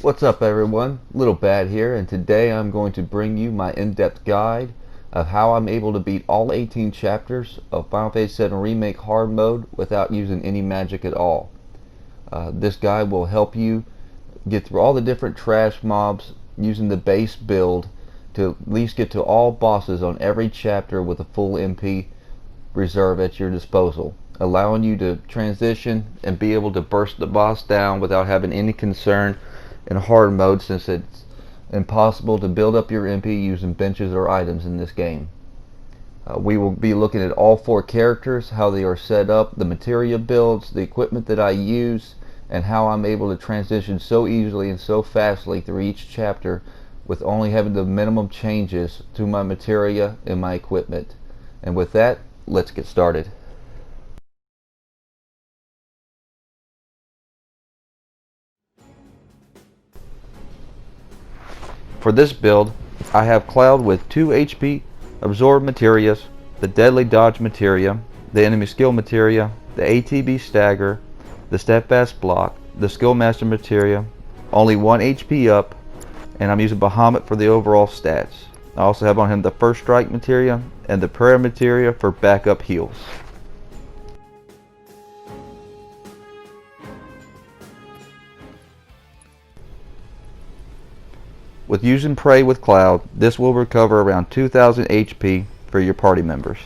What's up everyone, Little Bad here, and today I'm going to bring you my in-depth guide of how I'm able to beat all 18 chapters of Final Fantasy VII Remake hard mode without using any magic at all. This guide will help you get through all the different trash mobs using the base build to at least get to all bosses on every chapter with a full MP reserve at your disposal, allowing you to transition and be able to burst the boss down without having any concern in hard mode, since it's impossible to build up your MP using benches or items in this game. We will be looking at all 4 characters, how they are set up, the materia builds, the equipment that I use, and how I'm able to transition so easily and so fastly through each chapter with only having the minimum changes to my materia and my equipment. And with that, let's get started. For this build, I have Cloud with 2 HP absorb materias, the deadly dodge materia, the enemy skill materia, the ATB stagger, the steadfast block, the skill master materia, only 1 HP up, and I'm using Bahamut for the overall stats. I also have on him the first strike materia and the prayer materia for backup heals. With using Pray with Cloud, this will recover around 2000 HP for your party members.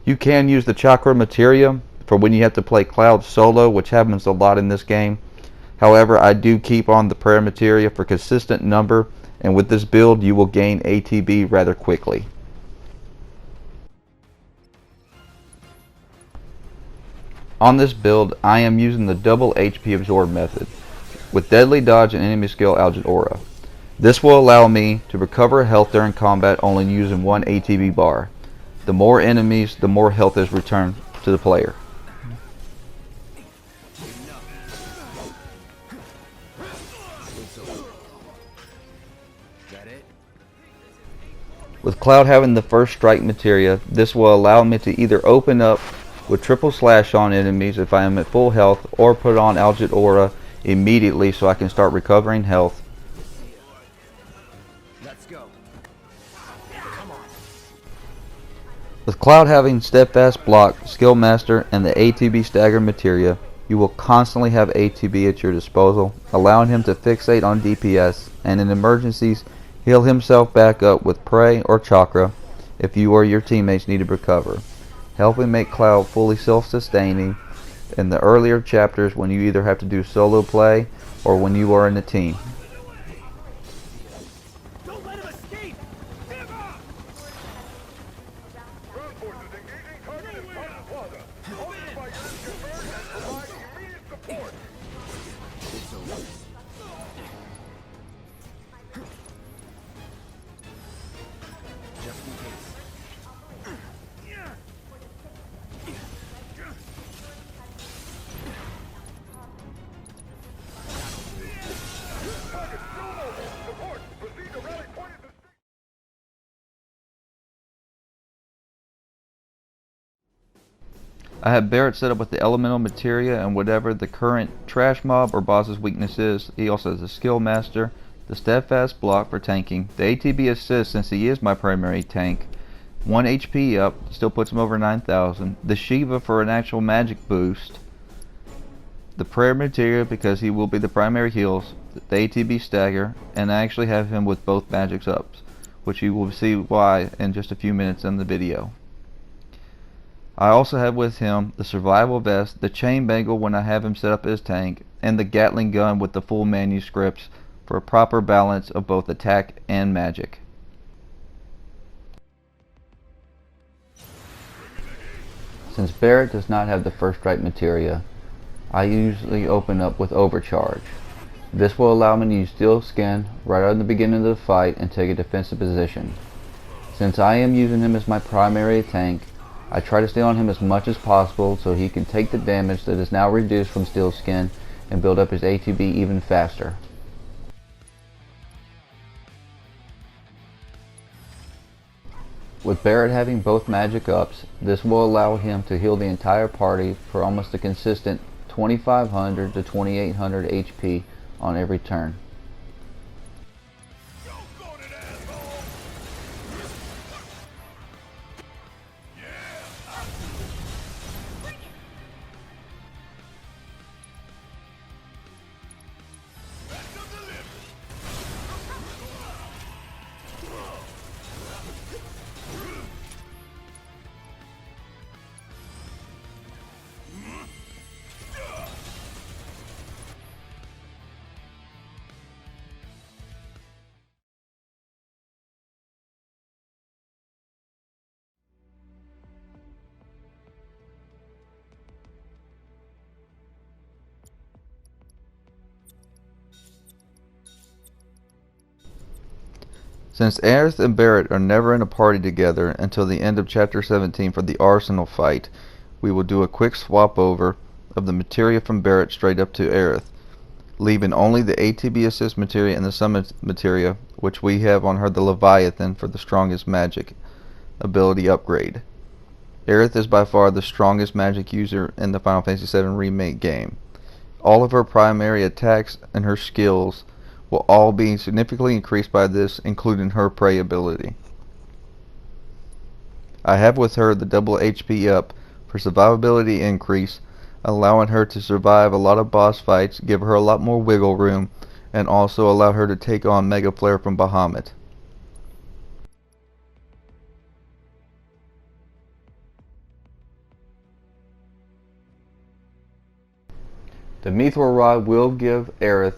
You can use the Chakra Materia for when you have to play Cloud solo, which happens a lot in this game. However, I do keep on the Prayer Materia for consistent number, and with this build you will gain ATB rather quickly. On this build, I am using the double HP absorb method with deadly dodge and enemy skill Algid Aura. This will allow me to recover health during combat only using 1 ATB bar. The more enemies, the more health is returned to the player. With Cloud having the first strike materia, this will allow me to either open up with triple slash on enemies if I am at full health, or put on Algid Aura immediately so I can start recovering health. Let's go. Come on. With Cloud having steadfast block, skill master, and the ATB stagger materia, you will constantly have ATB at your disposal, allowing him to fixate on DPS and in emergencies heal himself back up with Pray or Chakra if you or your teammates need to recover, helping make Cloud fully self-sustaining in the earlier chapters when you either have to do solo play or when you are in a team. Don't let him escape! I have Barret set up with the elemental materia and whatever the current trash mob or boss's weakness is. He also has the skill master, the steadfast block for tanking, the ATB assist since he is my primary tank, 1 HP up, still puts him over 9,000, the Shiva for an actual magic boost, the prayer materia because he will be the primary heals, the ATB stagger, and I actually have him with both magics ups, which you will see why in just a few minutes in the video. I also have with him the survival vest, the chain bangle when I have him set up as tank, and the Gatling gun with the full manuscripts for a proper balance of both attack and magic. Since Barret does not have the first strike materia, I usually open up with overcharge. This will allow me to use steel skin right out in the beginning of the fight and take a defensive position. Since I am using him as my primary tank, I try to stay on him as much as possible so he can take the damage that is now reduced from steel skin and build up his ATB even faster. With Barret having both magic ups, this will allow him to heal the entire party for almost a consistent 2500 to 2800 HP on every turn. Since Aerith and Barret are never in a party together until the end of Chapter 17 for the Arsenal fight, we will do a quick swap over of the materia from Barret straight up to Aerith, leaving only the ATB assist materia and the summon materia, which we have on her the Leviathan for the strongest magic ability upgrade. Aerith is by far the strongest magic user in the Final Fantasy VII Remake game. All of her primary attacks and her skills will all be significantly increased by this, including her prey ability. I have with her the double HP up for survivability increase, allowing her to survive a lot of boss fights, give her a lot more wiggle room, and also allow her to take on Mega Flare from Bahamut. The Mithril Rod will give Aerith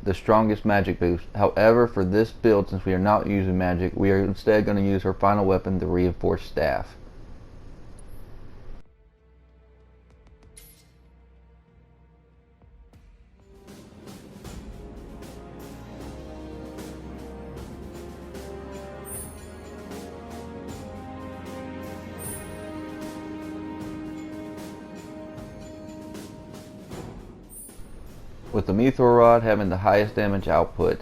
the strongest magic boost. However, for this build, since we are not using magic, we are instead going to use her final weapon, the Reinforced Staff. With the Mithril Rod having the highest damage output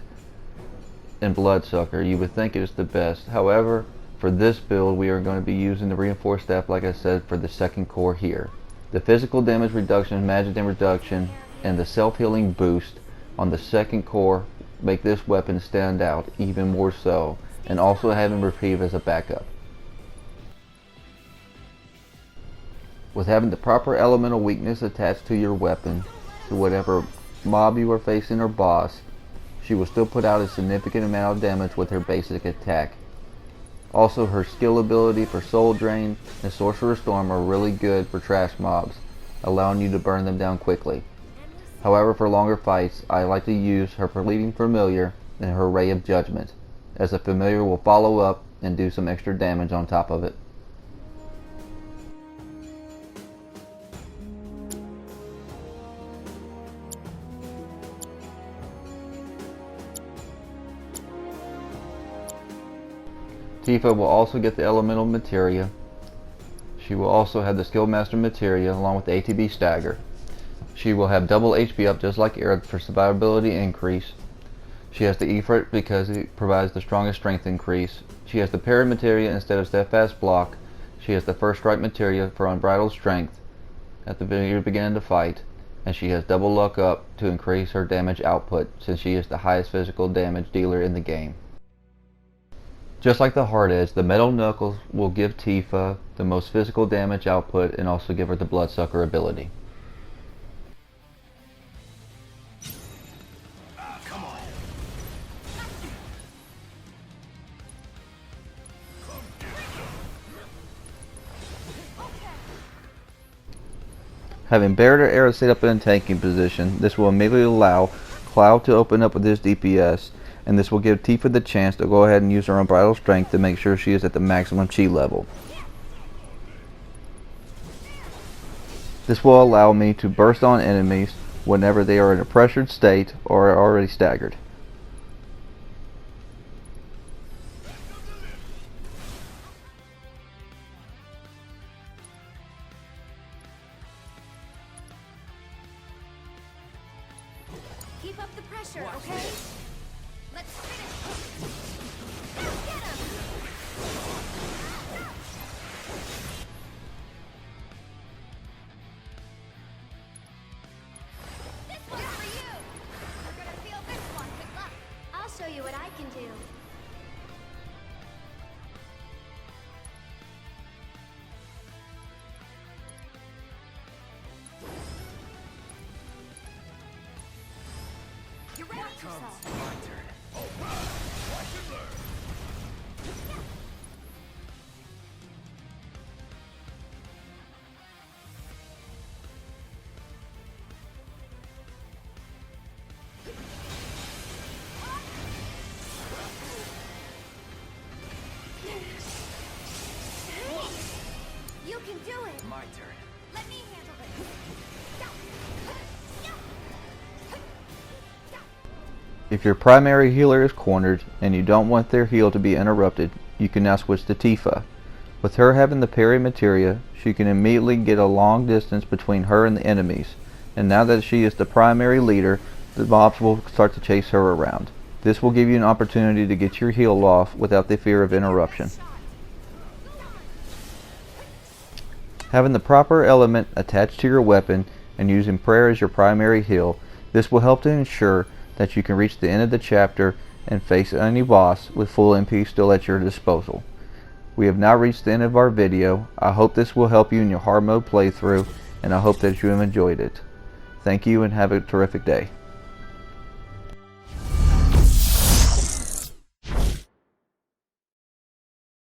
in Bloodsucker, you would think it is the best. However, for this build, we are going to be using the Reinforced Staff, like I said, for the second core here. The physical damage reduction, magic damage reduction, and the self-healing boost on the second core make this weapon stand out even more so, and also having Reprieve as a backup. With having the proper elemental weakness attached to your weapon, to whatever mob you are facing or boss, she will still put out a significant amount of damage with her basic attack. Also, her skill ability for Soul Drain and Sorcerer's Storm are really good for trash mobs, allowing you to burn them down quickly. However, for longer fights, I like to use her Fleeting Familiar and her Ray of Judgment, as the Familiar will follow up and do some extra damage on top of it. Tifa will also get the elemental materia. She will also have the Skillmaster materia along with the ATB stagger. She will have double HP up just like Aerith for survivability increase. She has the Ifrit because it provides the strongest strength increase. She has the parry materia instead of steadfast block. She has the first strike materia for unbridled strength at the very beginning of the fight. And she has double luck up to increase her damage output since she is the highest physical damage dealer in the game. Just like the Hard Edge, the Metal Knuckles will give Tifa the most physical damage output and also give her the Bloodsucker ability. Having Barret or Aerith set up in a tanking position, this will immediately allow Cloud to open up with his DPS, and this will give Tifa the chance to go ahead and use her unbridled strength to make sure she is at the maximum chi level. This will allow me to burst on enemies whenever they are in a pressured state or are already staggered. Keep up the pressure, okay? Let's finish. Now get him! yourself. My turn. Watch and learn. You can do it. My turn. Let me handle it. If your primary healer is cornered and you don't want their heal to be interrupted, you can now switch to Tifa. With her having the parry materia, she can immediately get a long distance between her and the enemies, and now that she is the primary leader, the mobs will start to chase her around. This will give you an opportunity to get your heal off without the fear of interruption. Having the proper element attached to your weapon and using prayer as your primary heal, this will help to ensure that you can reach the end of the chapter and face any boss with full MP still at your disposal. We have now reached the end of our video. I hope this will help you in your hard mode playthrough, and I hope that you have enjoyed it. Thank you and have a terrific day.